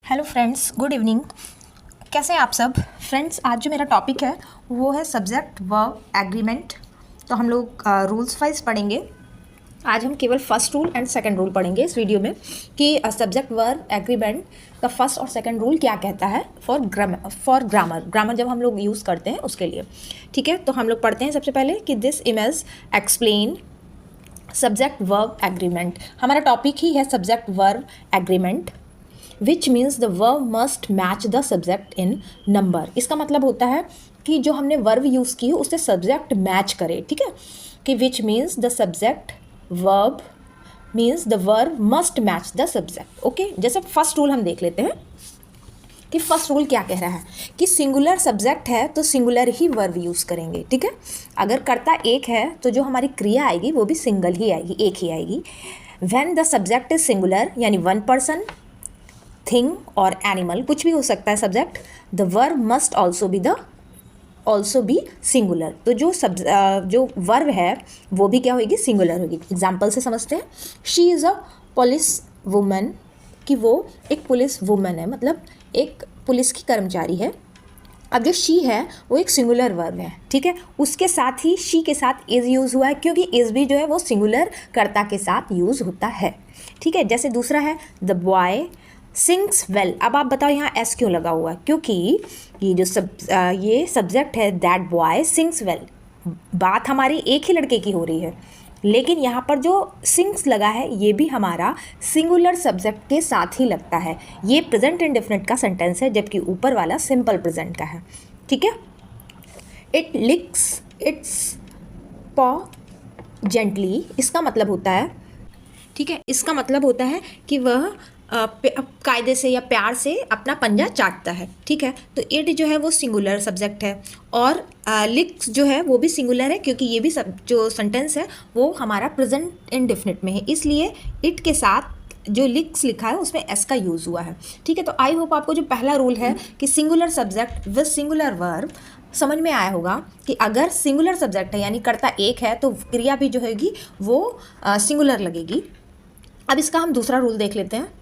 Hello friends, good evening. कैसे हैं आप सब फ्रेंड्स? आज जो मेरा टॉपिक है वो है सब्जेक्ट वर्ब एग्रीमेंट। तो हम लोग रूल्स वाइज पढ़ेंगे। आज हम केवल first rule and second rule पढ़ेंगे इस वीडियो में कि सब्जेक्ट वर्ब एग्रीमेंट का फर्स्ट और सेकंड रूल क्या कहता है फॉर ग्रामर जब हम लोग यूज़ करते हैं उसके लिए। ठीक है, तो हम लोग पढ़ते हैं सबसे पहले कि this image explain subject verb agreement. हमारा टॉपिक ही है subject verb agreement which means the verb must match the subject in number. इसका मतलब होता है कि जो हमने वर्ब यूज़ की है उससे सब्जेक्ट मैच करे। ठीक है, कि which means the subject verb means the verb must match the subject. Okay, जैसे फर्स्ट रूल हम देख लेते हैं कि फर्स्ट रूल क्या कह रहा है कि सिंगुलर सब्जेक्ट है तो सिंगुलर ही वर्ब यूज़ करेंगे। ठीक है, अगर कर्ता एक है तो जो हमारी क्रिया आएगी वो भी सिंगल ही आएगी, एक ही आएगी। When the subject is singular यानी वन पर्सन, थिंग और एनिमल, कुछ भी हो सकता है subject, the verb must also be singular. तो जो वर्ब है वो भी क्या होगी, सिंगुलर होगी। एग्जाम्पल से समझते हैं। She is a police woman, कि वो एक पुलिस वुमन है, मतलब एक पुलिस की कर्मचारी है। अब जो शी है वो एक सिंगुलर वर्ब है। ठीक है, उसके साथ ही शी के साथ इज़ यूज़ हुआ है क्योंकि इज़ भी जो है वो सिंगुलर कर्ता के साथ यूज़ होता है। ठीक है, जैसे दूसरा है द बॉय सिंग्स वेल। अब आप बताओ यहाँ एस क्यों लगा हुआ है? क्योंकि ये सब्जेक्ट है दैट बॉय सिंग्स वेल। बात हमारी एक ही लड़के की हो रही है, लेकिन यहाँ पर जो सिंग्स लगा है ये भी हमारा सिंगुलर सब्जेक्ट के साथ ही लगता है। ये प्रेजेंट इंडेफिनिट का सेंटेंस है जबकि ऊपर वाला सिंपल प्रेजेंट का है। ठीक है, इट लिक्स इट्स पॉ जेंटली, इसका मतलब होता है, ठीक है, इसका मतलब होता है कि वह कायदे से या प्यार से अपना पंजा चाटता है। ठीक है, तो इट जो है वो सिंगुलर सब्जेक्ट है और लिक्स जो है वो भी सिंगुलर है क्योंकि ये भी जो सेंटेंस है वो हमारा प्रेजेंट इंडेफिनिट में है, इसलिए इट के साथ जो लिक्स लिखा है उसमें एस का यूज़ हुआ है। ठीक है, तो आई होप आपको जो पहला रूल है कि singular subject with singular verb समझ में आया होगा कि अगर सिंगुलर सब्जेक्ट है यानी कर्ता एक है तो क्रिया भी जो होगी वो सिंगुलर लगेगी। अब इसका हम दूसरा रूल देख लेते हैं।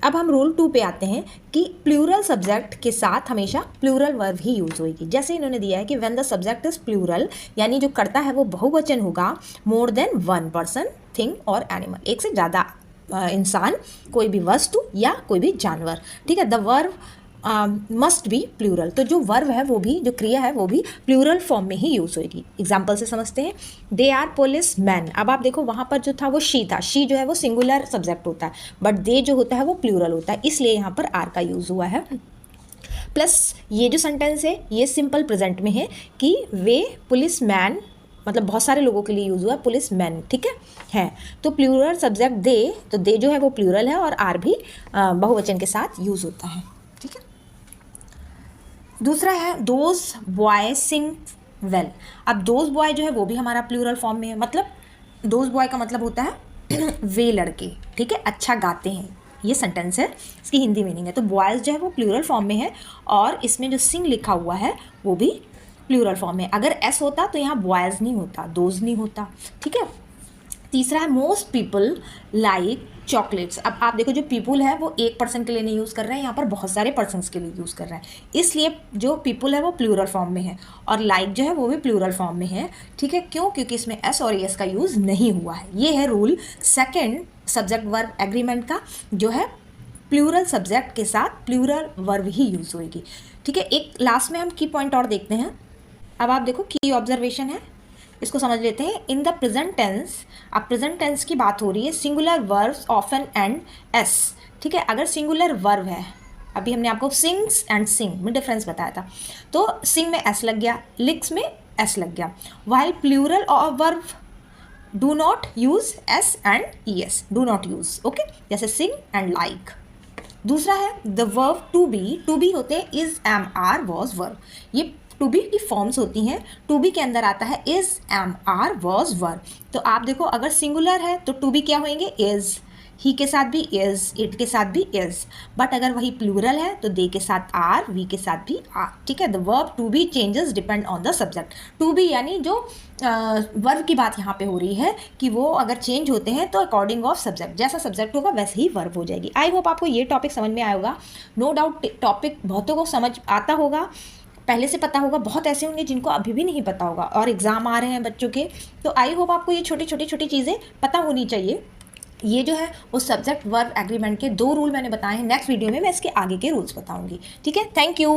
अब हम रूल 2 पे आते हैं कि प्लूरल सब्जेक्ट के साथ हमेशा प्लूरल वर्ब ही यूज़ होगी। जैसे इन्होंने दिया है कि when the subject is plural यानी जो करता है वो बहुवचन होगा, more than one person, thing और एनिमल, एक से ज़्यादा इंसान, कोई भी वस्तु या कोई भी जानवर। ठीक है, the verb must be plural. तो जो वर्ब है वो भी, जो क्रिया है वो भी प्लूरल फॉर्म में ही यूज़ होगी। एग्जाम्पल से समझते हैं। They are policeman. अब आप देखो वहाँ पर जो था वो शी था, शी जो है वो सिंगुलर सब्जेक्ट होता है, बट दे जो होता है वो प्लूरल होता है, इसलिए यहाँ पर आर का यूज़ हुआ है। प्लस ये जो सेंटेंस है ये सिंपल प्रेजेंट में है कि वे पुलिस मैन, मतलब बहुत सारे लोगों के लिए यूज़ हुआ पुलिस मैन। ठीक है, तो प्लूरल सब्जेक्ट दे, तो दे जो है वो प्लूरल है और आर भी बहुवचन के साथ यूज़ होता है। ठीक है, दूसरा है दोज बॉय सिंग वेल। अब दोज बॉय जो है वो भी हमारा प्लूरल फॉर्म में है, मतलब दोज बॉय का मतलब होता है वे लड़के, ठीक है, अच्छा गाते हैं, ये सेंटेंस है, इसकी हिंदी मीनिंग है। तो बॉयज़ जो है वो प्लूरल फॉर्म में है और इसमें जो सिंग लिखा हुआ है वो भी प्लूरल फॉर्म में। अगर एस होता तो यहाँ बॉयज़ नहीं होता, दोज नहीं होता। ठीक है, तीसरा है मोस्ट पीपल लाइक चॉकलेट्स। अब आप देखो जो पीपल है वो एक पर्सन के लिए नहीं यूज़ कर रहे हैं, यहाँ पर बहुत सारे पर्सन्स के लिए यूज़ कर रहे हैं, इसलिए जो पीपल है वो प्लूरल फॉर्म में है और लाइक जो है वो भी प्लूरल फॉर्म में है। ठीक है, क्यों? क्योंकि इसमें एस और एस का यूज़ नहीं हुआ है। ये है rule second subject verb agreement का, जो है प्लूरल सब्जेक्ट के साथ प्लूरल वर्ब ही यूज़ होगी। ठीक है, एक लास्ट में हम की पॉइंट और देखते हैं। अब आप देखो की ऑब्जर्वेशन है, इसको समझ लेते हैं। इन द प्रेजेंट टेंस, अब प्रेजेंट टेंस की बात हो रही है, singular verbs often and S. ठीक है, अगर सिंगुलर वर्ब है, अभी हमने आपको सिंग्स एंड सिंग में डिफरेंस बताया था, तो सिंग में एस लग गया, लिक्स में एस लग गया, while plural verb do not use S and E S, do not use. Okay, जैसे सिंग एंड लाइक। दूसरा है द वर्ब टू बी होते हैं is, am, are, was, verb. ये टू बी की फॉर्म्स होती हैं। टू बी के अंदर आता है is, am, are, was, verb. तो आप देखो अगर सिंगुलर है तो टू बी क्या होंगे, इज, ही के साथ भी इज़, इट के साथ भी इज़। बट अगर वही प्लूरल है तो दे के साथ आर, वी के साथ भी आर, ठीक है। The verb to be changes depend on the subject. To be यानी जो वर्ब की बात यहाँ पे हो रही है कि वो अगर चेंज होते हैं तो अकॉर्डिंग ऑफ सब्जेक्ट, जैसा सब्जेक्ट होगा वैसे ही वर्ब हो जाएगी। आई होप आपको ये टॉपिक समझ में आया होगा। नो डाउट टॉपिक बहुतों को समझ आता होगा, पहले से पता होगा, बहुत ऐसे होंगे जिनको अभी भी नहीं पता होगा और एग्ज़ाम आ रहे हैं बच्चों के। तो आई होप आपको ये छोटी छोटी चीज़ें पता होनी चाहिए। ये जो है वो सब्जेक्ट वर्ब एग्रीमेंट के 2 रूल मैंने बताए हैं। नेक्स्ट वीडियो में मैं इसके आगे के रूल्स बताऊंगी, ठीक है। Thank you.